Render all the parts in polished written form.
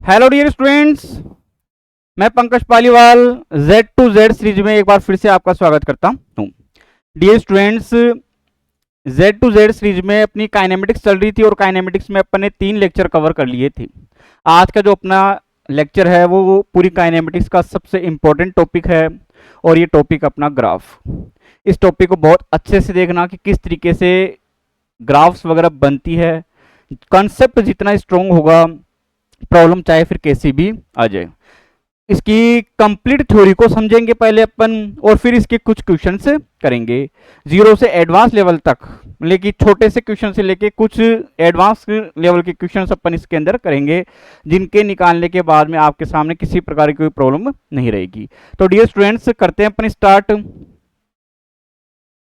Hello dear students, मैं Pankaj Paliwal Z to Z series में एक बार फिर से आपका स्वागत करता हूँ। Dear students, Z to Z series में अपनी काइनेमेटिक्स चल रही थी और काइनेमेटिक्स में अपन ने 3 लेक्चर कवर कर लिए थे। आज का जो अपना लेक्चर है वो पूरी काइनेमेटिक्स का सबसे इम्पोर्टेंट टॉपिक है और ये टॉपिक अपना ग्राफ। इस टॉपिक को बहुत अच्छे से देखना कि किस तरीके से ग्राफ्स वगैरह बनती है। कॉन्सेप्ट जितना स्ट्रॉन्ग होगा, प्रॉब्लम चाहे फिर कैसी भी आ जाए। इसकी कंप्लीट थ्योरी को समझेंगे पहले अपन और फिर इसके कुछ क्वेश्चंस करेंगे जीरो से एडवांस लेवल तक, लेकिन छोटे से क्वेश्चन से लेके कुछ एडवांस लेवल के क्वेश्चंस अपन इसके अंदर करेंगे, जिनके निकालने के बाद में आपके सामने किसी प्रकार की कोई प्रॉब्लम नहीं रहेगी। तो डियर स्टूडेंट्स, करते हैं अपन स्टार्ट।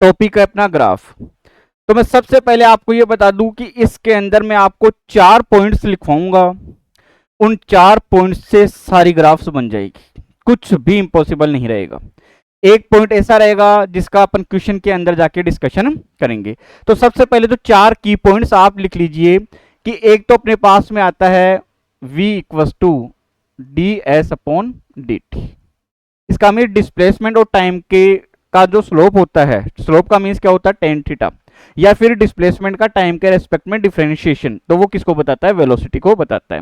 टॉपिक है अपना ग्राफ। तो मैं सबसे पहले आपको ये बता दूं कि इसके अंदर मैं आपको 4 पॉइंट्स लिखवाऊंगा। उन 4 पॉइंट से सारी ग्राफ्स बन जाएगी, कुछ भी इंपॉसिबल नहीं रहेगा। एक पॉइंट ऐसा रहेगा जिसका अपन क्वेश्चन के अंदर जाके डिस्कशन करेंगे। तो सबसे पहले तो 4 की पॉइंट्स आप लिख लीजिए कि एक तो अपने पास में आता है v equals to d s upon d t. इसका मीन डिस्प्लेसमेंट और टाइम के का जो स्लोप होता है, स्लोप का मीन्स क्या होता है, टेन थीटा, या फिर डिस्प्लेसमेंट का टाइम के रेस्पेक्ट में डिफरेंशिएशन, तो वो किसको बताता है, वेलोसिटी को बताता है।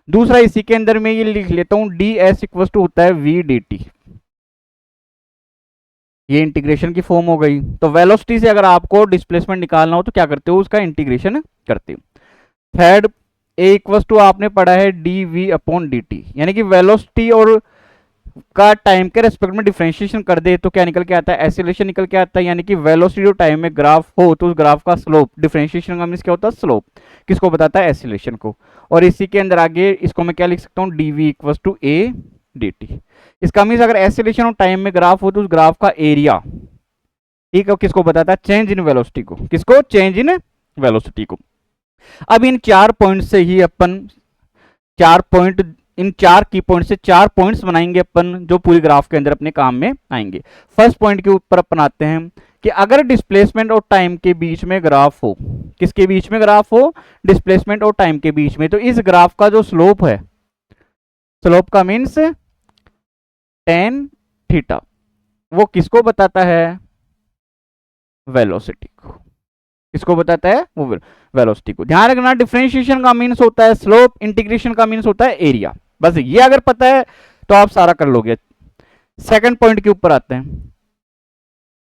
दूसरा इसी के अंदर मैं ये लिख लेता हूं डी एस इक्वल टू होता है वी डी टी। ये इंटीग्रेशन की फॉर्म हो गई। तो वेलोसिटी से अगर आपको डिस्प्लेसमेंट निकालना हो तो क्या करते हो, उसका इंटीग्रेशन करते हो। थर्ड ए इक्वल टू आपने पढ़ा है d v upon d t, यानी कि वेलोसिटी और का टाइम के रेस्पेक्ट में डिफरेंशिएशन कर दे तो क्या निकल के आता है, एसिलेशन निकल के आता है। यानी कि वेलोसिटी और टाइम में ग्राफ हो तो उस ग्राफ का स्लोप, डिफरेंशिएशन का मींस क्या होता है, स्लोप, किसको बताता है, एसिलेशन को। और इसी के अंदर आगे इसको मैं क्या लिख सकता हूँ, d v equal to a d t. इसका मीन्स अगर एसिलेशन और टाइम में ग्राफ हो तो उस ग्राफ का एरिया, ठीक है, किसको बताता है, चेंज इन वेलोसिटी को, किसको, चेंज इन वेलोसिटी को। अब इन 4 पॉइंट से ही अपन 4 पॉइंट, इन 4 की पॉइंट से 4 पॉइंट्स बनाएंगे अपन, जो पूरी ग्राफ के अंदर अपने काम में आएंगे। फर्स्ट पॉइंट के ऊपर अपन आते हैं कि अगर डिस्प्लेसमेंट और टाइम के बीच में ग्राफ हो, किसके बीच में ग्राफ हो, डिस्प्लेसमेंट और टाइम के बीच में, तो इस ग्राफ का जो स्लोप है, स्लोप का मीन्स टेन थीटा, वो किसको बताता है, वेलोसिटी को। किसको बताता है, वो वेलोसिटी को। ध्यान रखना, डिफरेंशिएशन का मीन्स होता है स्लोप, इंटीग्रेशन का मीन्स होता है एरिया। बस ये अगर पता है तो आप सारा कर लोगे। सेकंड पॉइंट के ऊपर आते हैं।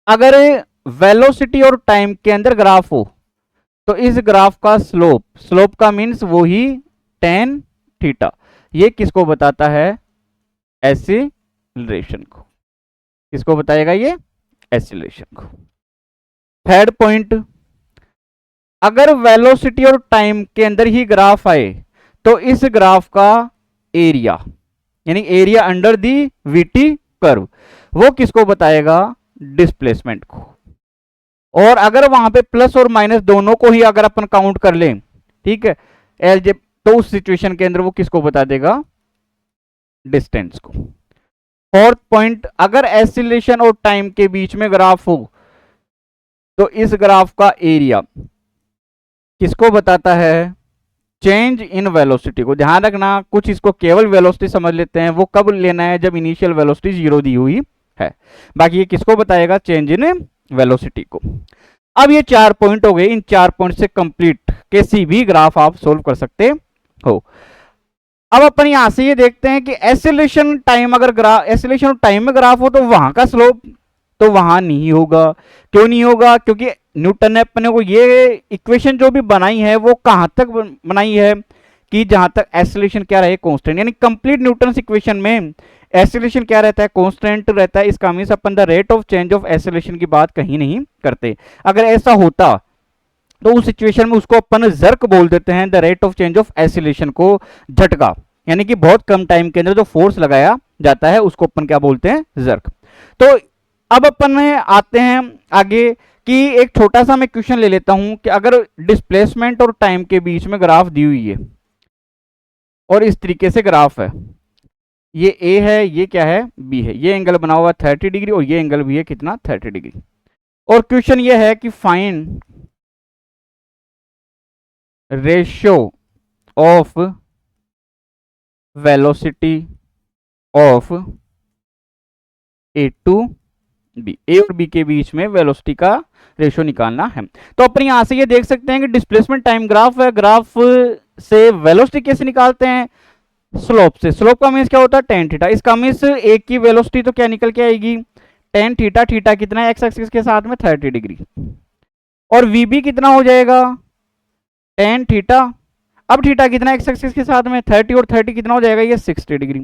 अगर वेलोसिटी और टाइम के अंदर ग्राफ हो तो इस ग्राफ का स्लोप, स्लोप का मीन्स वो ही टेन थीटा, ये किसको बताता है, एसिलेशन को। किसको बताएगा ये, एसिलेशन को। थर्ड पॉइंट, अगर वेलोसिटी और टाइम के अंदर ही ग्राफ आए तो इस ग्राफ का एरिया, यानी area under the VT curve, वो किसको बताएगा, डिस्प्लेसमेंट को। और अगर वहां पे प्लस और माइनस दोनों को ही अगर अपन काउंट कर लें, ठीक है, तो उस सिचुएशन के अंदर वो किसको बता देगा, डिस्टेंस को। फोर्थ पॉइंट, अगर एसिलेशन और टाइम के बीच में ग्राफ हो तो इस ग्राफ का एरिया किसको बताता है, चेंज इन वेलोसिटी को। ध्यान रखना, कुछ इसको केवल वेलोसिटी समझ लेते हैं, वो कब लेना है, जब इनिशियल वेलोसिटी 0 दी हुई है। बाकी ये किसको बताएगा, चेंज इन वेलोसिटी को। अब ये 4 पॉइंट हो गए, इन 4 पॉइंट से कंप्लीट किसी भी ग्राफ आप सोल्व कर सकते हो। अब अपन यहां से ये देखते हैं कि एसिलेशन टाइम, अगर ग्राफ, एसिलेशन और टाइम में ग्राफ हो तो वहां का स्लोप तो वहां नहीं होगा। क्यों नहीं होगा, क्योंकि न्यूटन ने अपने को ये इक्वेशन जो भी बनाई है वो कहां तक बनाई है कि जहां तक एसिलेशन क्या रहे, कांस्टेंट। यानी कंप्लीट न्यूटन इक्वेशन में एसिलेशन क्या रहता है, कांस्टेंट रहता है। इसका मींस अपन the rate of change of acceleration की बात कहीं नहीं करते। अगर ऐसा होता तो उस सिचुएशन में उसको अपन जर्क बोल देते हैं, the rate of change of acceleration को, झटका, यानी कि बहुत कम टाइम के अंदर जो फोर्स लगाया जाता है उसको अपन क्या बोलते हैं, जर्क। तो अब अपन आते हैं आगे कि एक छोटा सा मैं क्वेश्चन ले लेता हूं कि अगर डिस्प्लेसमेंट और टाइम के बीच में ग्राफ दी हुई है और इस तरीके से ग्राफ है, ये ए है, ये क्या है, बी है, ये एंगल बना हुआ 30 डिग्री और ये एंगल भी है कितना, 30 डिग्री। और क्वेश्चन ये है कि find ratio of velocity of A to B, A और बी के बीच में वेलोसिटी का रेशियो निकालना है। तो अपन यहां से ये देख सकते हैं कि डिस्प्लेसमेंट टाइम ग्राफ है, ग्राफ से वेलोसिटी कैसे निकालते हैं, स्लोप से। स्लोप का मीन्स क्या होता है, टेन थीटा। इसका मीन्स एक की वेलोसिटी तो क्या निकल के आएगी, टेन थीटा। थीटा कितना है, एक्स एक्सिस के साथ में 30 डिग्री, और वीबी कितना हो जाएगा, टेन थीटा। अब थीटा कितना है, एक्स एक्सिस के साथ में 30, और 30 कितना हो जाएगा, ये 60 डिग्री।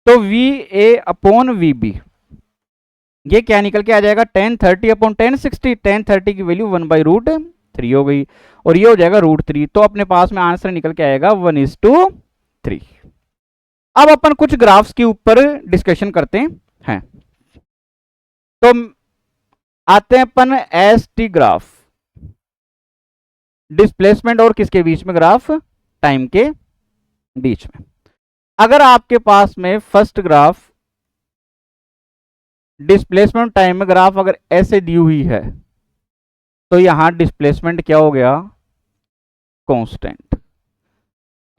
तो v a upon v b ये क्या निकल के आ जाएगा, 1030 अपॉन 1060। 1030 की वैल्यू 1/√3 हो गई, और ये हो जाएगा √3। तो अपने पास में आंसर निकल के आएगा 1:3। अब अपन कुछ ग्राफ्स के ऊपर डिस्कशन करते हैं। तो आते हैं अपन एस टी ग्राफ, डिस्प्लेसमेंट और किसके बीच में, ग्राफ टाइम के बीच में। अगर आपके पास में फर्स्ट ग्राफ डिस्प्लेसमेंट टाइम में ग्राफ अगर ऐसे दी हुई है, तो यहां डिस्प्लेसमेंट क्या हो गया, कांस्टेंट।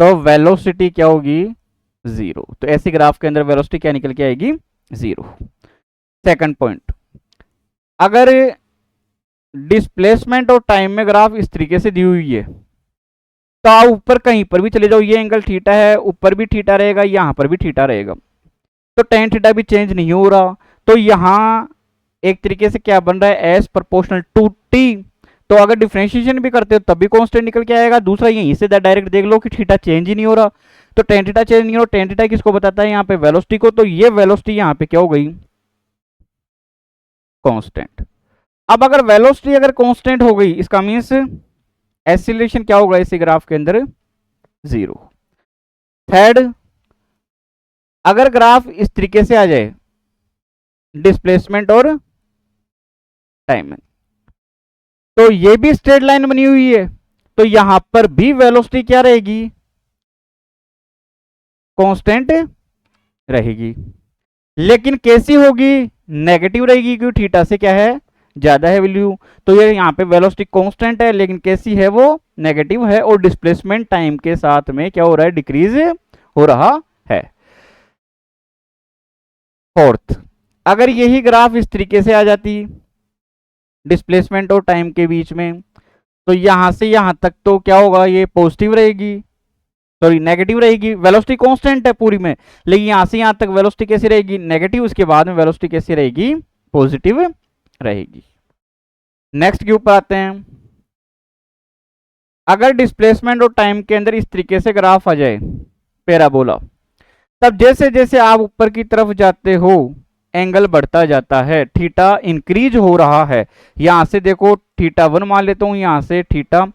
तो वेलोसिटी क्या होगी, 0। तो ऐसे ग्राफ के अंदर वेलोसिटी क्या निकल के आएगी, 0। सेकंड पॉइंट, अगर डिस्प्लेसमेंट और टाइम में ग्राफ इस तरीके से दी हुई है, तो आप ऊपर कहीं पर भी चले जाओ, ये एंगल थीटा है, ऊपर भी थीटा रहेगा, यहां पर भी थीटा रहेगा, तो टेन थीटा भी चेंज नहीं हो रहा। तो यहां एक तरीके से क्या बन रहा है, एस प्रोपोर्शनल टू टी। तो अगर डिफरेंशिएशन भी करते हो तब भी कांस्टेंट निकल के आएगा। दूसरा यहीं से डायरेक्ट देख लो कि थीटा चेंज ही नहीं हो रहा, तो टेन थीटा चेंज नहीं हो रहा। टेन थीटा किसको बताता है, यहाँ पे वेलोसिटी को। तो ये वेलोसिटी यहाँ पे क्या हो गई, कांस्टेंट। अब अगर वेलोसिटी अगर कांस्टेंट हो गई, इसका मीन्स एक्सीलरेशन क्या होगा इसी ग्राफ के अंदर, 0। थर्ड, अगर ग्राफ इस तरीके से आ जाए, डिस्प्लेसमेंट और टाइम में, तो ये भी स्ट्रेट लाइन बनी हुई है, तो यहां पर भी वेलोसिटी क्या रहेगी, कांस्टेंट रहेगी। लेकिन कैसी होगी, नेगेटिव रहेगी, क्योंकि थीटा से क्या है, ज्यादा है वैल्यू। तो ये यहाँ पे वेलोसिटी कांस्टेंट है, लेकिन कैसी है, वो नेगेटिव है, और डिस्प्लेसमेंट टाइम के साथ में क्या हो रहा है, डिक्रीज हो रहा है। फोर्थ, अगर यही ग्राफ इस तरीके से आ जाती डिस्प्लेसमेंट और टाइम के बीच में, तो यहां से यहां तक तो क्या होगा, ये पॉजिटिव रहेगी, सॉरी नेगेटिव रहेगी। वेलोसिटी कांस्टेंट है पूरी में, लेकिन यहां से यहां तक वेलोसिटी कैसी रहेगी, नेगेटिव। उसके बाद में वेलोसिटी कैसी रहेगी, पॉजिटिव रहेगी। नेक्स्ट के ऊपर आते हैं, अगर डिस्प्लेसमेंट और टाइम के अंदर इस तरीके से ग्राफ आ जाए, पैराबोला, तब जैसे जैसे आप ऊपर की तरफ जाते हो एंगल बढ़ता जाता है, थीटा इंक्रीज हो रहा है। यहां से देखो θ1 मान लेता हूं, यहां से θ2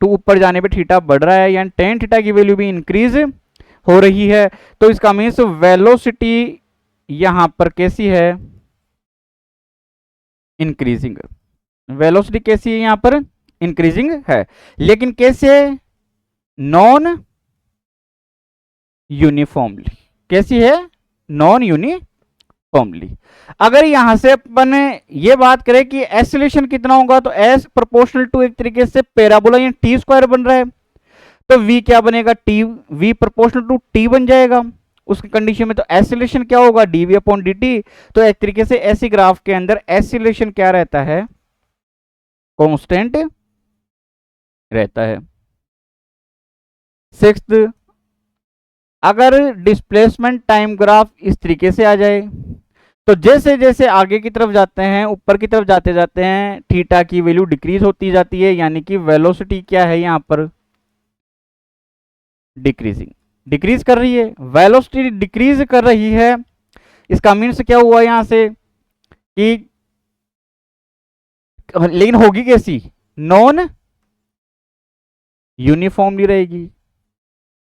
ऊपर जाने पे थीटा बढ़ रहा है, यानी टेन थीटा की वैल्यू भी इंक्रीज हो रही है। तो इसका मीन्स वेलोसिटी यहां पर कैसी है, इंक्रीजिंग। वेलोसिटी कैसी है, यहां पर इंक्रीजिंग है, लेकिन कैसे, नॉन यूनिफॉर्मली। कैसी है, नॉन यूनिफॉर्मली। अगर यहां से अपन ये बात करें कि एक्सीलरेशन कितना होगा, तो एस प्रोपोर्शनल टू एक तरीके से पैराबोला या टी स्क्वायर बन रहा है, तो v क्या बनेगा, t, v proportional to t बन जाएगा उस कंडीशन में। तो एक्सीलरेशन क्या होगा, dv अपॉन dt। तो एक तरीके से ऐसी ग्राफ के अंदर एक्सीलरेशन क्या रहता है, कांस्टेंट रहता है। सिक्स्थ, अगर डिस्प्लेसमेंट टाइम ग्राफ इस तरीके से आ जाए, तो जैसे जैसे आगे की तरफ जाते हैं, ऊपर की तरफ जाते जाते हैं, थीटा की वैल्यू डिक्रीज होती जाती है, यानी कि वेलोसिटी क्या है, यहां पर डिक्रीजिंग, डिक्रीज कर रही है। वेलोसिटी डिक्रीज कर रही है, इसका मीन्स क्या हुआ यहां से कि, लेकिन होगी कैसी, नॉन यूनिफॉर्मली रहेगी।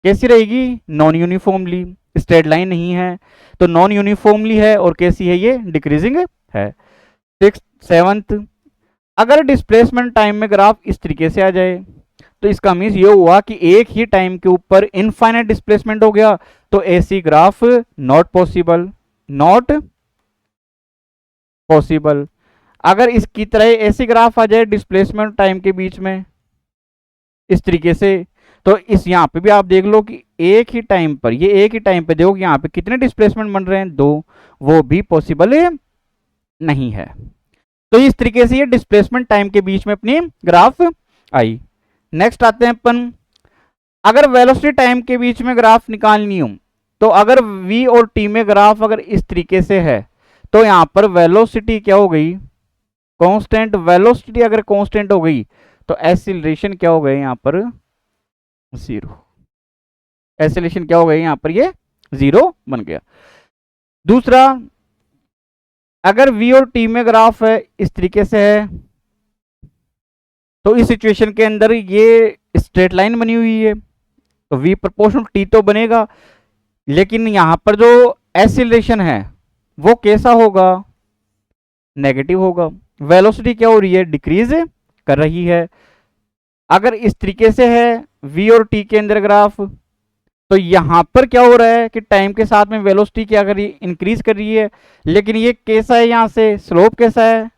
कैसी रहेगी, नॉन यूनिफॉर्मली, स्ट्रेट लाइन नहीं है, तो नॉन यूनिफॉर्मली है, और कैसी है, ये डिक्रीजिंग है। सिक्स, सेवंथ, अगर डिस्प्लेसमेंट टाइम में ग्राफ इस तरीके से आ जाए, तो इसका मीन्स ये हुआ कि एक ही टाइम के ऊपर इनफाइनाइट डिस्प्लेसमेंट हो गया, तो ऐसी graph not possible, not possible. अगर इसकी तरह ऐसी ग्राफ आ जाए डिस्प्लेसमेंट टाइम के बीच में इस तरीके से, तो इस यहाँ पे भी आप देख लो कि एक ही टाइम पर, ये एक ही टाइम पे देखो कि यहाँ पे कितने डिस्प्लेसमेंट बन रहे हैं, 2, वो भी पॉसिबल नहीं है। तो इस तरीके से ये डिस्प्लेसमेंट टाइम के बीच में अपनी ग्राफ आई। नेक्स्ट आते हैं अपन, अगर वेलोसिटी टाइम के बीच में ग्राफ निकालनी हो, तो अगर v और t में ग्राफ अगर इस तरीके से है, तो यहां पर वेलोसिटी क्या हो गई, कांस्टेंट। वेलोसिटी अगर कांस्टेंट हो गई तो एक्सीलरेशन क्या हो गए यहां पर, 0। एक्सीलरेशन क्या हो गया यहां पर, ये 0 बन गया। दूसरा, अगर v और t में ग्राफ है इस तरीके से है, तो इस सिचुएशन के अंदर ये स्ट्रेट लाइन बनी हुई है, तो v प्रोपोर्शनल t तो बनेगा, लेकिन यहां पर जो एक्सीलरेशन है वो कैसा होगा, नेगेटिव होगा। वेलोसिटी क्या हो रही है, डिक्रीज कर रही है। अगर इस तरीके से है v और t के अंदर ग्राफ, तो यहां पर क्या हो रहा है कि टाइम के साथ में वेलोसिटी क्या कर रही है, इंक्रीज कर रही है, लेकिन ये कैसा है, यहां से स्लोप कैसा है,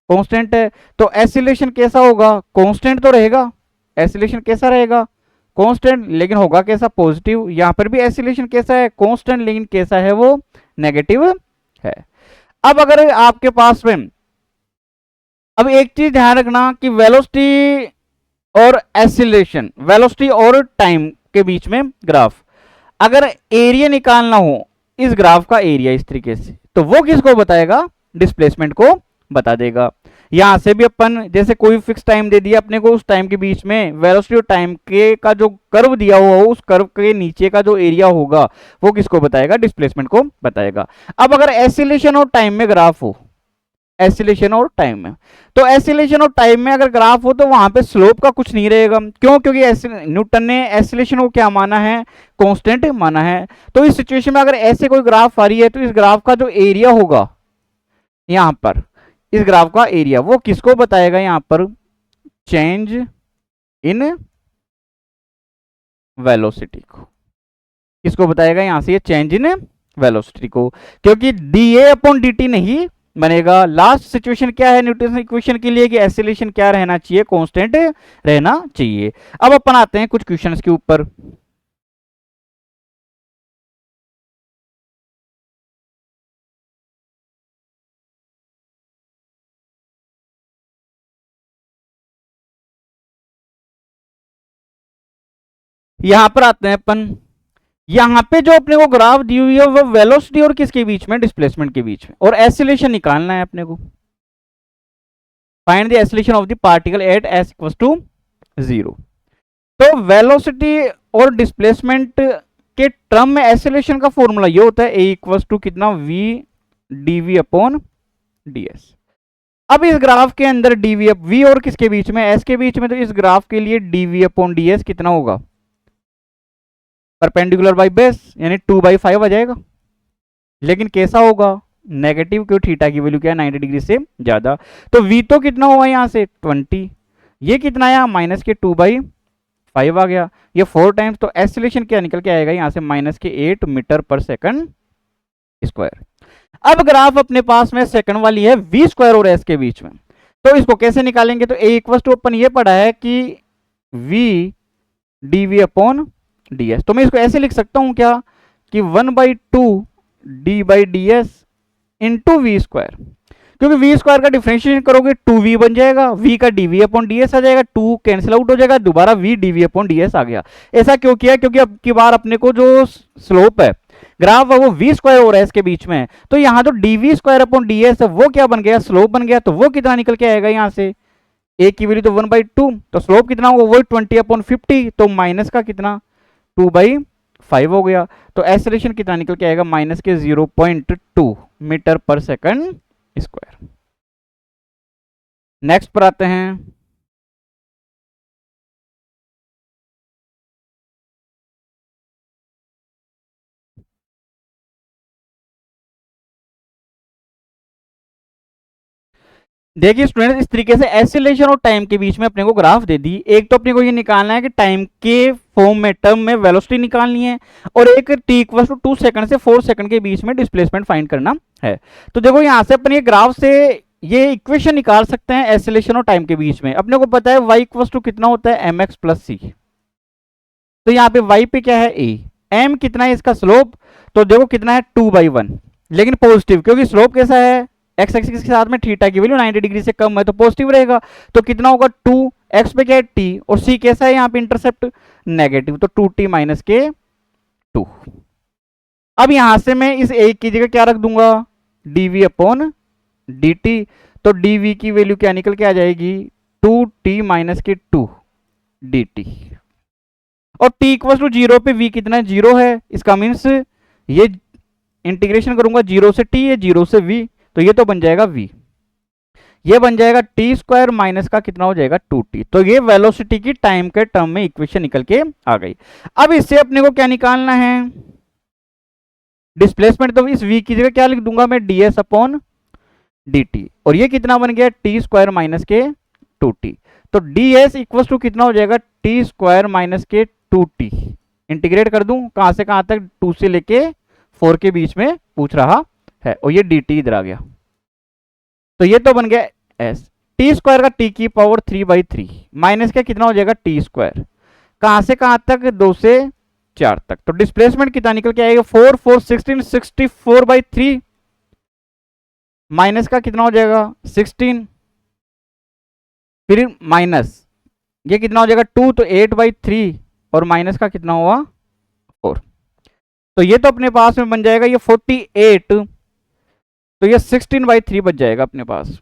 कांस्टेंट है। तो एक्सीलरेशन कैसा होगा, कांस्टेंट तो रहेगा, एक्सीलरेशन कैसा रहेगा, कांस्टेंट, लेकिन होगा कैसा, पॉजिटिव। यहां पर भी एक्सीलरेशन कैसा है, कांस्टेंट, लेकिन कैसा है, वो नेगेटिव है। अब अगर आपके पास में, अब एक चीज ध्यान रखना कि वेलोसिटी और एक्सीलरेशन, वेलोसिटी और टाइम के बीच में ग्राफ, अगर एरिया निकालना हो इस ग्राफ का एरिया इस तरीके से, तो वो किसको बताएगा, डिस्प्लेसमेंट को बता देगा। यहां से भी अपन जैसे कोई फिक्स टाइम दे दिया अपने को, उस टाइम के बीच में वेलोसिटी और टाइम के का जो कर्व दिया हुआ हो, उस कर्व के नीचे का जो एरिया होगा वो किसको बताएगा, डिस्प्लेसमेंट को बताएगा। अब अगर एक्सीलरेशन और टाइम में ग्राफ हो, एक्सीलरेशन और टाइम में, तो एक्सीलरेशन और टाइम में अगर ग्राफ हो तो वहां पे स्लोप का कुछ नहीं रहेगा। क्यों, क्योंकि न्यूटन ने एक्सीलरेशन को क्या माना है, कांस्टेंट माना है। तो इस सिचुएशन में अगर ऐसे कोई ग्राफ आ रही है, तो इस ग्राफ का जो एरिया होगा यहां पर, इस ग्राफ का एरिया वो किसको बताएगा, यहां पर चेंज इन वेलोसिटी को, किसको बताएगा यहां से, ये चेंज इन वेलोसिटी को, क्योंकि dA/dt नहीं बनेगा। लास्ट सिचुएशन क्या है न्यूटन इक्वेशन के लिए, कि एक्सीलरेशन क्या रहना चाहिए, कांस्टेंट रहना चाहिए। अब अपन आते हैं कुछ क्वेश्चंस के ऊपर। यहां पर आते हैं अपन, यहां पे जो अपने को ग्राफ दी हुई है वो वेलोसिटी और किसके बीच में, डिस्प्लेसमेंट के बीच में, और एक्सीलरेशन निकालना है अपने को। Find the acceleration of the particle at s equals to 0। तो वेलोसिटी और डिस्प्लेसमेंट के टर्म में एक्सीलरेशन का फॉर्मूला ये होता है, a इक्वल्स टू कितना, v dv/ds। अब इस ग्राफ के अंदर dv, v और किसके बीच में, s के बीच में, तो इस ग्राफ के लिए dv/ds कितना होगा, परपेंडिकुलर बाई बेस, यानी 2/5 आ जाएगा। लेकिन कैसा होगा, नेगेटिव, क्यों, थीटा की वैल्यू क्या है, 90 डिग्री से ज्यादा। तो v तो कितना हुआ यहां से 20, ये कितना आया, माइनस के 2/5 आ गया, ये 4 टाइम्स। तो एक्सीलरेशन क्या निकल के आएगा यहां से, माइनस के 8 मीटर पर सेकंड स्क्वायर। अब ग्राफ अपने पास में सेकंड वाली है v स्क्वायर और s के बीच में, तो इसको कैसे निकालेंगे, तो a इक्वल टू अपन ये पढ़ा है कि v dv/ds। तो मैं इसको ऐसे लिख सकता हूं क्या, कि 1/2 d/ds इंटू वी स्क्वायर, क्योंकि वी स्क्वायर का डिफरेंशिएशन करोगे 2v बन जाएगा, v का dv/ds आ जाएगा, 2 कैंसिल आउट हो जाएगा, दोबारा v dv/ds आ गया। ऐसा क्यों किया, क्योंकि अब की बार अपने को जो स्लोप है, ग्राफ है, वो v स्क्वायर और s के बीच में है, तो यहाँ जो dv/ds है वो क्या बन गया, स्लोप बन गया। तो वो कितना निकल के आएगा यहाँ से, a की वैल्यू तो 1/2, तो स्लोप कितना होगा, वो 20/50, तो माइनस का कितना 2/5 हो गया। तो एक्सीलरेशन कितना निकल के आएगा, माइनस के 0.2 मीटर पर सेकंड स्क्वायर। नेक्स्ट पर आते हैं, देखिए स्टूडेंट, इस तरीके से एक्सीलरेशन और टाइम के बीच में अपने को ग्राफ दे दी। एक तो अपने को ये निकालना है कि टाइम के फॉर्म में, टर्म में वेलोसिटी निकालनी है, और एक t इक्वल टू 2 सेकंड से 4 सेकंड के बीच में डिस्प्लेसमेंट फाइंड करना है। तो देखो यहां से अपन ये ग्राफ से ये इक्वेशन निकाल सकते हैं एक्सीलरेशन और टाइम के बीच में। अपने को पता है y इक्वल टू कितना होता है, mx प्लस सी। तो यहाँ पे y पे क्या है a, m कितना है इसका स्लोप, तो देखो कितना है 2/1, लेकिन पॉजिटिव, क्योंकि स्लोप कैसा है x एक्सिस के साथ में थीटा की वैल्यू 90 डिग्री से कम है तो पॉजिटिव रहेगा, तो कितना होगा 2, x पे क्या है t, और c कैसा है यहाँ पे इंटरसेप्ट नेगेटिव, तो 2t माइनस के 2। अब यहां से मैं इस a की जगह क्या रख दूंगा, dv अपॉन dt, तो dv की वैल्यू क्या निकल के आ जाएगी 2t माइनस के 2 dt, और t इक्वल टू 0 पे v कितना है 0 है, इसका मीन्स ये इंटीग्रेशन करूंगा 0 से t है 0 से v, तो ये तो बन जाएगा v, ये बन जाएगा टी स्क्वायर माइनस का कितना हो जाएगा 2t, तो ये वेलोसिटी की टाइम के टर्म में इक्वेशन निकल के आ गई। अब इससे अपने को क्या निकालना है, डिस्प्लेसमेंट, तो इस v की जगह क्या लिख दूंगा मैं ds अपॉन dt, और ये कितना बन गया टी स्क्वायर माइनस के 2t, तो ds इक्वल टू कितना हो जाएगा टी स्क्वायर माइनस के 2t, इंटीग्रेट कर दूं कहां से कहां तक, 2 से लेके 4 के बीच में पूछ रहा है, और ये dt इधर आ गया, तो ये तो बन गया s, टी स्क्वायर का t की पावर 3/3 माइनस का कितना हो जाएगा टी स्क्वायर, कहां से कहां तक 2 से 4 तक, तो डिस्प्लेसमेंट कितना निकल के आएगा 4 4 16 64/3 माइनस का कितना हो जाएगा 16, फिर माइनस ये कितना हो जाएगा 2, तो 8/3, और माइनस का कितना हुआ 4, तो ये तो अपने पास में बन जाएगा ये 48, तो ये 16/3 बच जाएगा अपने पास,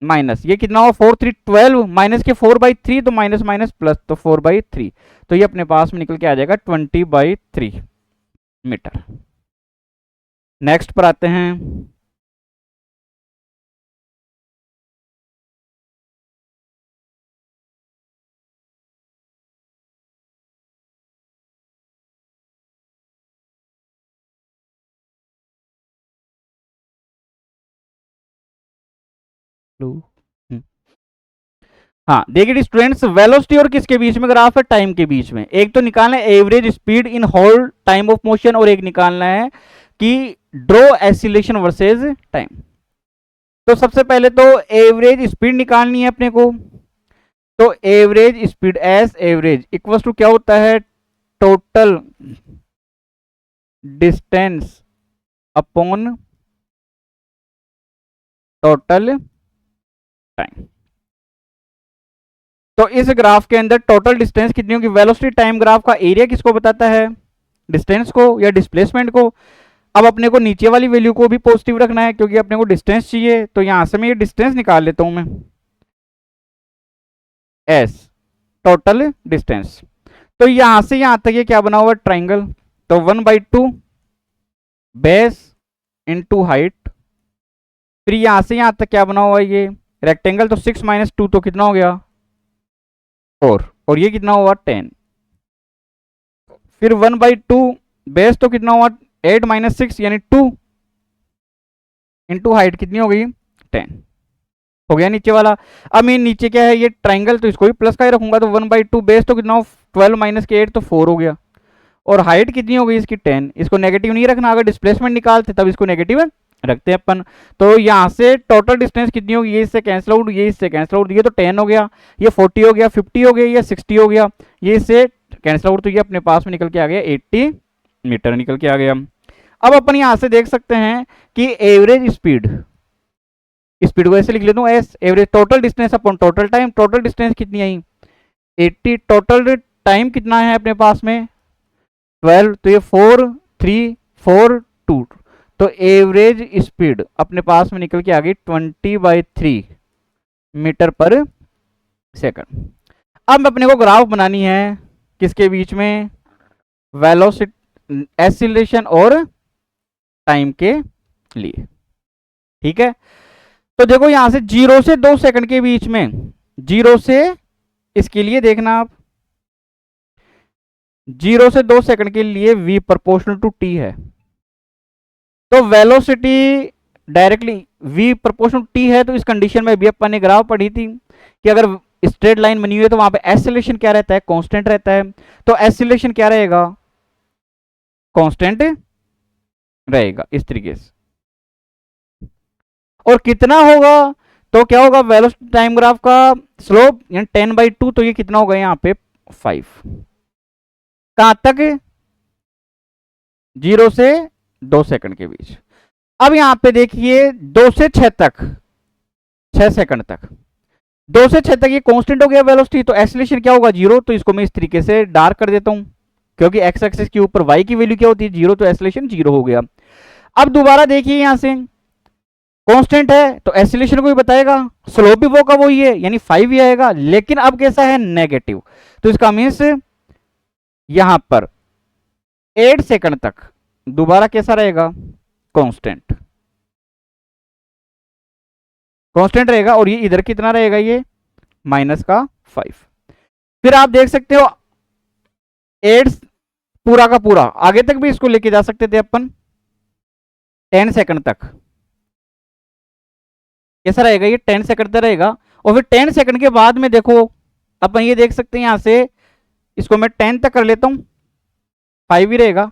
माइनस ये कितना हुआ 4 3 12 माइनस के 4/3, तो माइनस माइनस प्लस, तो 4/3, तो ये अपने पास में निकल के आ जाएगा 20/3 मीटर। नेक्स्ट पर आते हैं, हाँ देखिए स्टूडेंट्स, वेलोसिटी और किसके बीच में ग्राफ है, टाइम के बीच में, एक तो निकालना है average speed in whole time of motion, और एक निकालना है कि ड्रॉ एसिलेशन वर्सेस टाइम। तो सबसे पहले तो एवरेज स्पीड निकालनी है अपने को, तो average speed s average equal to क्या होता है total distance upon total time. तो इस ग्राफ के अंदर टोटल डिस्टेंस कितनी होगी, वेलोसिटी टाइम ग्राफ का एरिया किसको बताता है, डिस्टेंस को या डिस्प्लेसमेंट को। अब अपने को नीचे वाली वैल्यू को भी पॉजिटिव रखना है क्योंकि अपने को डिस्टेंस चाहिए, तो यहां से मैं ये डिस्टेंस निकाल लेता हूं मैं, एस टोटल डिस्टेंस, तो यहां से यहां तक ये क्या बना हुआ ट्राइंगल, तो 1/2 बेस इंटू हाइट, फिर यहां से यहां तक क्या बना हुआ है ये रेक्टेंगल, तो 6 - 2 तो कितना हो गया 4, और ये कितना हुआ 10, फिर 1/2 बेस तो कितना हुआ 8 - 6 यानी 2 इंटू हाइट कितनी हो गई 10, हो गया नीचे वाला। अब मैं नीचे क्या है ये ट्राइंगल, तो इसको भी प्लस का ही रखूंगा, तो 1/2 बेस तो कितना 12 माइनस के 8 तो 4 हो गया, और हाइट कितनी हो गई इसकी 10, इसको नेगेटिव नहीं रखना, अगर डिस्प्लेसमेंट निकालते तब इसको नेगेटिव रखते हैं अपन। तो यहाँ से टोटल डिस्टेंस कितनी होगी, ये इससे कैंसिल आउट, ये इससे कैंसिल आउट, ये तो 10 हो गया, ये 40 हो गया, 50 हो गया, ये 60 हो गया, ये इससे कैंसिल आउट, तो ये अपने पास में निकल के आ गया 80 मीटर निकल के आ गया। अब अपन यहाँ से देख सकते हैं कि एवरेज स्पीड, स्पीड को ऐसे लिख लेता हूँ S average total distance upon total time, total distance कितनी आई 80, टोटल टाइम कितना है अपने पास में 12, तो ये 4 3 4 2, तो एवरेज स्पीड अपने पास में निकल के आ गई 20/3 मीटर पर सेकंड। अब अपने को ग्राफ बनानी है किसके बीच में, वेलोसिटी एक्सीलरेशन और टाइम के लिए, ठीक है। तो देखो यहां से 0 से 2 सेकंड के बीच में, 0 से इसके लिए देखना आप 0 से 2 सेकंड के लिए v प्रोपोर्शनल टू t है, तो velocity directly v proportional to t है, तो इस कंडीशन में भी अपन ने ग्राफ पढ़ी थी कि अगर स्ट्रेट लाइन बनी हुई है तो वहां पे एक्सीलरेशन क्या रहता है कांस्टेंट रहता है, तो एक्सीलरेशन क्या रहेगा कांस्टेंट रहेगा इस तरीके से, और कितना होगा तो क्या होगा वेलोसिटी टाइम ग्राफ का स्लोप यानी 10/2, तो ये कितना होगा यहाँ पे 5, कहां तक, 0 से 2 सेकंड के बीच। अब यहां पे देखिए 2 से 6 तक, 6 सेकंड तक, 2 से 6 तक ये कांस्टेंट हो गया वेलोसिटी, तो एक्सीलरेशन क्या होगा 0। तो इसको मैं इस तरीके से डार्क कर देता हूं, क्योंकि एक्स एक्सिस के ऊपर वाई की वैल्यू क्या होती है 0, तो एक्सीलरेशन 0 हो गया। अब दोबारा देखिए यहां से कांस्टेंट है तो एक्सीलरेशन को भी बताएगा, स्लोप भी वो का वही है यानी 5 ही आएगा, लेकिन अब कैसा है नेगेटिव, तो इसका मीन्स यहां पर 8 सेकंड तक दोबारा कैसा रहेगा, कांस्टेंट, कांस्टेंट रहेगा। और ये इधर कितना रहेगा, ये -5। फिर आप देख सकते हो 8 पूरा का पूरा आगे तक भी इसको लेके जा सकते थे अपन, 10 सेकंड तक कैसा रहेगा, ये 10 सेकंड तक रहेगा। और फिर 10 सेकंड के बाद में देखो अपन ये देख सकते हैं यहां से, इसको मैं 10 तक कर लेता हूं, 5 ही रहेगा,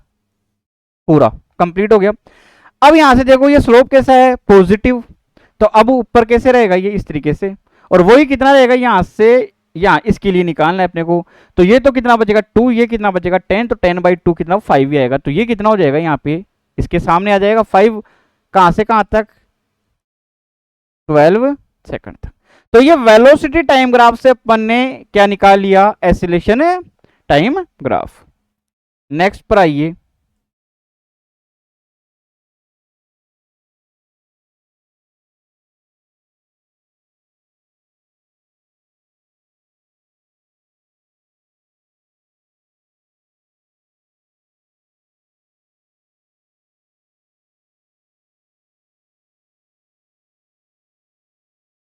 पूरा कंप्लीट हो गया। अब यहां से देखो ये स्लोप कैसा है, पॉजिटिव, तो अब ऊपर कैसे रहेगा, ये इस तरीके से, और वही कितना रहेगा यहां से, यहां इसके लिए निकालना है अपने को। तो ये तो कितना बचेगा 2, ये कितना बचेगा 10, तो 10/2 कितना 5 ही आएगा। तो ये कितना हो जाएगा यहाँ पे, इसके सामने आ जाएगा 5, कहां से कहां तक, 12 सेकंड तक। तो ये वेलोसिटी टाइम ग्राफ से अपन ने क्या निकाल लिया, एक्सीलरेशन टाइम ग्राफ। नेक्स्ट पर आइए,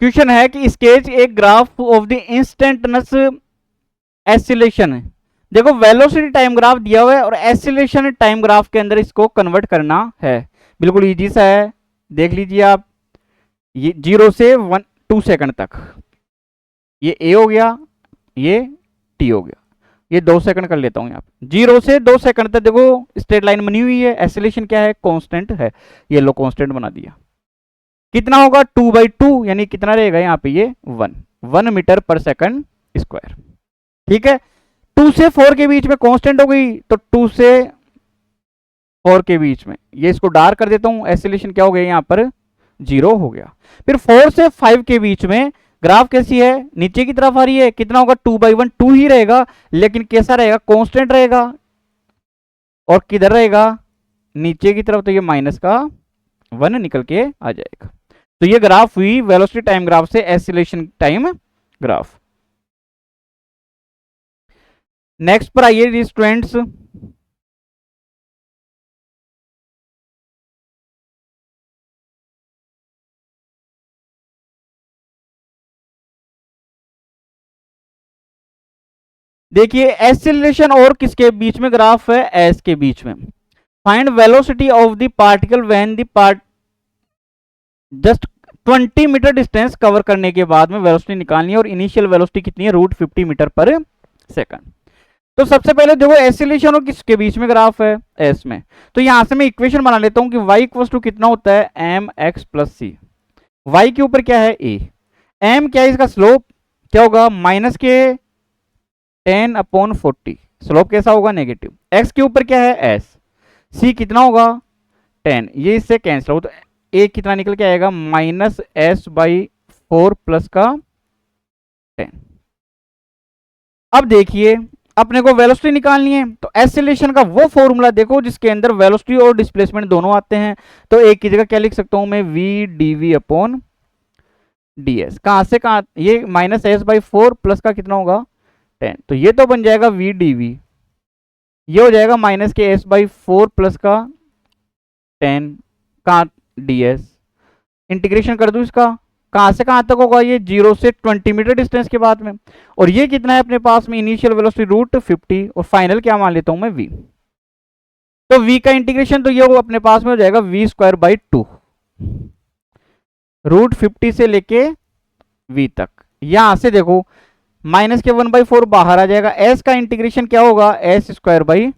क्वेश्चन है कि स्केच एक ग्राफ ऑफ द इंस्टेंटनस एक्सीलरेशन है। देखो वेलोसिटी टाइम ग्राफ दिया हुआ है और एक्सीलरेशन टाइम ग्राफ के अंदर इसको कन्वर्ट करना है, बिल्कुल इजी सा है, देख लीजिए आप। ये 0 से 2 सेकंड तक, ये ए हो गया, ये टी हो गया, ये 2 सेकंड कर लेता हूं यहाँ पे। 0 से 2 सेकंड तक देखो स्ट्रेट लाइन बनी हुई है, एक्सीलरेशन क्या है, कांस्टेंट है, ये लो कांस्टेंट बना दिया। कितना होगा 2/2 यानी कितना रहेगा यहाँ पे, ये 1 मीटर पर सेकंड स्क्वायर। ठीक है, 2 से 4 के बीच में कांस्टेंट हो गई, तो 2 से 4 के बीच में, ये इसको डार्क कर देता हूं, एक्सीलरेशन क्या हो गया यहाँ पर 0 हो गया। फिर 4 से 5 के बीच में ग्राफ कैसी है, नीचे की तरफ आ रही है, कितना होगा 2/1, 2 ही रहेगा, लेकिन कैसा रहेगा, कांस्टेंट रहेगा, और किधर रहेगा नीचे की तरफ, तो ये -1 निकल के आ जाएगा। तो ये ग्राफ हुई वेलोसिटी टाइम ग्राफ से एक्सीलरेशन टाइम ग्राफ। नेक्स्ट पर आइए स्टूडेंट्स, देखिए एक्सीलरेशन और किसके बीच में ग्राफ है, एस के बीच में। Find velocity of the particle when the part just 20 metre distance cover करने के बाद में वेलोसिटी निकालनी है, और इनिशियल वेलोसिटी कितनी है, √50 मीटर पर सेकंड। तो सबसे पहले देखो एक्सीलरेशन और किसके बीच में ग्राफ है, एस में। तो यहां से मैं इक्वेशन बना लेता हूं कि y इक्वल टू कितना होता है, mx + c। y के ऊपर क्या है, a, m क्या है इसका स्लोप, क्या होगा -10/40, स्लोप कैसा होगा नेगेटिव। x के ऊपर क्या है, s, c कितना होगा 10, ये इससे कैंसिल हो, तो a कितना निकल के आएगा -s/4 प्लस का 10। अब देखिए अपने को वेलोसिटी निकालनी है, तो एक्सीलरेशन का वो फॉर्मूला देखो जिसके अंदर वेलोसिटी और डिस्प्लेसमेंट दोनों आते हैं। तो एक की जगह क्या लिख सकता हूं मैं, v/ds, कहां से कहां, ये -s/4 प्लस का कितना होगा 10, तो ये तो बन जाएगा v/dv, ये हो जाएगा -s/4 प्लस का 10 का ds। इंटीग्रेशन कर दूं इसका, कहां से कहां तक होगा, ये 0 से 20 मीटर डिस्टेंस के बाद में, और ये कितना है अपने पास में इनिशियल वेलोसिटी √50, और फाइनल क्या मान लेता हूं मैं v। तो v का इंटीग्रेशन तो ये अपने पास में हो जाएगा v²/2, √50 से लेके v तक। यहां से देखो माइनस के 1/4 बाहर आ जाएगा, s का इंटीग्रेशन क्या होगा, s²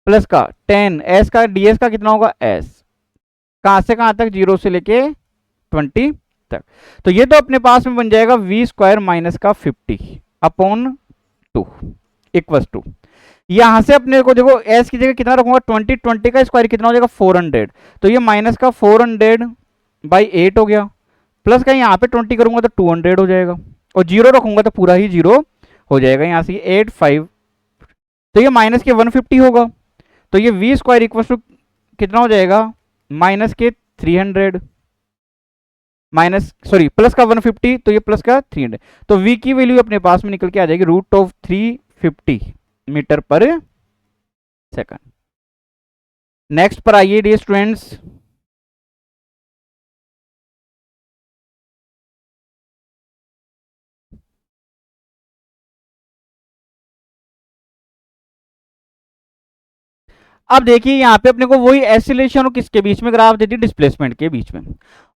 प्लस का 10, s का ds का कितना होगा, s, कहां से कहां तक 0 से लेके 20 तक। तो ये तो अपने पास में बन जाएगा v² - का 50/2, इक्वल टू, यहां से अपने को देखो एस की जगह कितना रखूंगा 20, 20 का स्क्वायर कितना हो जाएगा 400, तो ये माइनस का 400/8 हो गया, प्लस का यहाँ पे 20 करूंगा तो 200 हो जाएगा, और जीरो रखूंगा तो पूरा ही जीरो हो जाएगा, यहाँ से 85, तो ये माइनस के 150 होगा, तो ये वी स्क्वायर इक्वल टू कितना हो जाएगा माइनस के 300, माइनस सॉरी प्लस का 150, तो ये प्लस का 300, तो v की वैल्यू अपने पास में निकल के आ जाएगी √350 मीटर पर सेकंड। नेक्स्ट पर आइए डियर स्टूडेंट्स, अब देखिए यहाँ पे अपने को वही एक्सीलरेशन और किसके बीच में ग्राफ देती है, डिस्प्लेसमेंट के बीच में,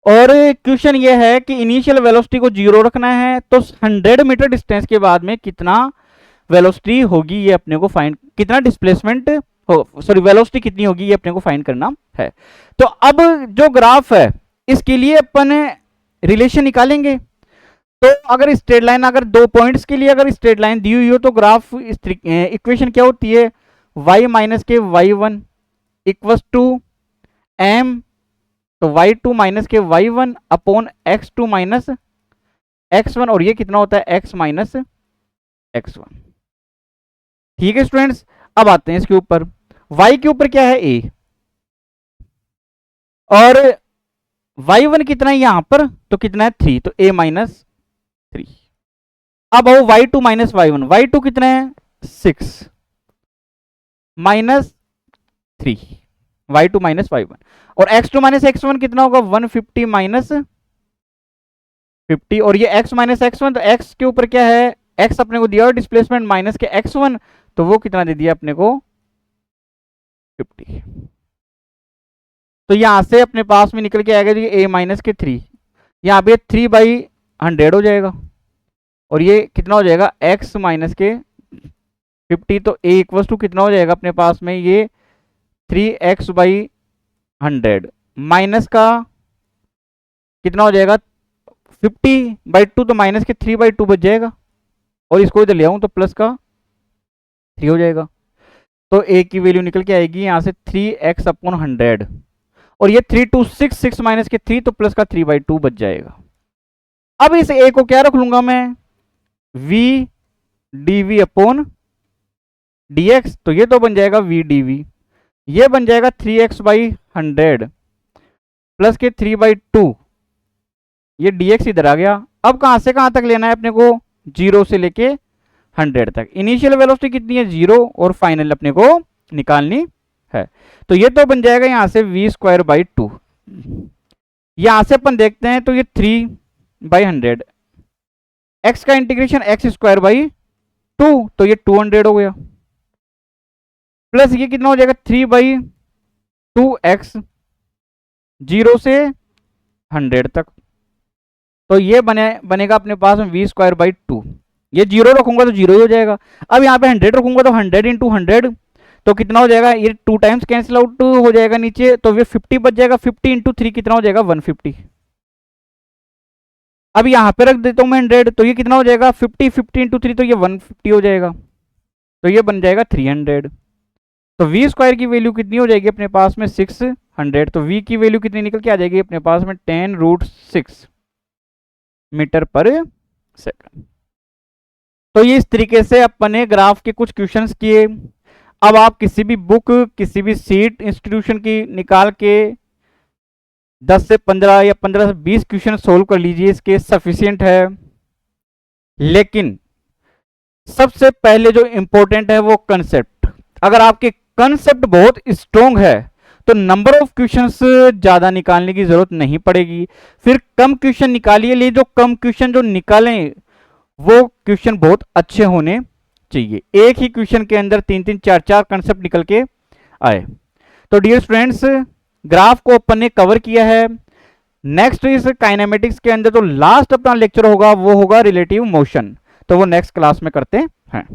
और क्वेश्चन ये है कि इनिशियल वेलोसिटी को जीरो रखना है, तो 100 मीटर डिस्टेंस के बाद में कितना वेलोसिटी होगी ये अपने को फाइंड, कितना डिस्प्लेसमेंट हो सॉरी वेलोसिटी कितनी होगी ये अपने को फाइंड करना है। तो अब जो ग्राफ है इसके लिए अपन रिलेशन निकालेंगे, तो अगर स्ट्रेट लाइन अगर 2 पॉइंट्स के लिए अगर स्ट्रेट लाइन दी हुई हो तो ग्राफ इक्वेशन क्या होती है, y माइनस के y1 इक्वल टू m, तो y2 माइनस के y1 upon x2 minus x1, और ये कितना होता है x माइनस x1। ठीक है स्टूडेंट्स, अब आते हैं इसके ऊपर, y के ऊपर क्या है a, और y1 कितना है यहां पर, तो कितना है 3, तो a माइनस 3। अब आओ y2 माइनस y1, y2 कितना है 6 माइनस 3, y2 माइनस y1, और x2 माइनस x1 कितना होगा 150 माइनस 50, और ये x माइनस x1, तो x के ऊपर क्या है, x अपने को दिया और डिस्प्लेसमेंट माइनस के x1, तो वो कितना दे दिया अपने को 50, तो यहां से अपने पास में निकल के आएगा जी a माइनस के 3, यहाँ पे 3/100 हो जाएगा, और ये कितना हो जाएगा x माइनस के 50, तो a इक्वल टू कितना हो जाएगा अपने पास में ये 3x/100 माइनस का कितना हो जाएगा 50/2, तो माइनस के 3/2 बच जाएगा, और इसको इधर ले आऊं तो प्लस का 3 हो जाएगा, तो a की वैल्यू निकल के आएगी यहां से 3x/100, और ये 3 2 6 6 माइनस के 3, तो प्लस का 3/2 बच जाएगा। अब इस a को क्या रख लूंगा मैं v dv अपॉन dx, तो ये तो बन जाएगा v dv, ये बन जाएगा 3x/100 प्लस के 3/2, ये dx इधर आ गया। अब कहां से कहां तक लेना है अपने को, 0 से लेके 100 तक, इनिशियल वेलोसिटी कितनी है 0, और फाइनल अपने को निकालनी है, तो ये तो बन जाएगा यहां से v²/2। यहां से अपन देखते हैं तो ये 3/100, x का इंटीग्रेशन x²/2, तो ये 200 हो गया, प्लस ये कितना हो जाएगा 3/2x 0 से 100 तक, तो ये बनेगा अपने पास में v²/2, ये 0 रखूंगा तो 0 ही हो जाएगा। अब यहाँ पे 100 रखूंगा तो 100 × 100, तो कितना हो जाएगा, ये 2 टाइम्स कैंसिल आउट हो जाएगा नीचे, तो ये 50 बच जाएगा, 50 × 3 कितना हो जाएगा 150। अब यहाँ पे रख देता हूँ मैं 100, तो ये कितना हो जाएगा 50 50 × 3, तो ये 150 हो जाएगा, तो ये बन जाएगा 300, तो v² की वैल्यू कितनी हो जाएगी अपने पास में 600, तो v की वैल्यू कितनी निकल के आ जाएगी अपने पास में 10√6 मीटर पर सेकंड। तो ये इस तरीके से अपने ग्राफ के कुछ क्वेश्चंस किए। अब आप किसी भी बुक किसी भी सीट इंस्टीट्यूशन की निकाल के 10 से 15 या 15 से 20 क्वेश्चन सोल्व कर लीजिए, इसके सफिशिएंट है। लेकिन सबसे पहले जो इंपॉर्टेंट है वो कंसेप्ट, अगर आपके कंसेप्ट बहुत स्ट्रोंग है तो नंबर ऑफ क्वेश्चंस ज्यादा निकालने की जरूरत नहीं पड़ेगी, फिर कम क्वेश्चन निकालिए, ले जो कम क्वेश्चन जो निकालें वो क्वेश्चन बहुत अच्छे होने चाहिए, एक ही क्वेश्चन के अंदर 3-3 4-4 कंसेप्ट निकल के आए। तो डियर स्टूडेंट्स, ग्राफ को अपन ने कवर किया है। नेक्स्ट इस काइनेमेटिक्स के अंदर जो लास्ट अपना लेक्चर होगा वो होगा रिलेटिव मोशन, तो वो नेक्स्ट क्लास में करते हैं।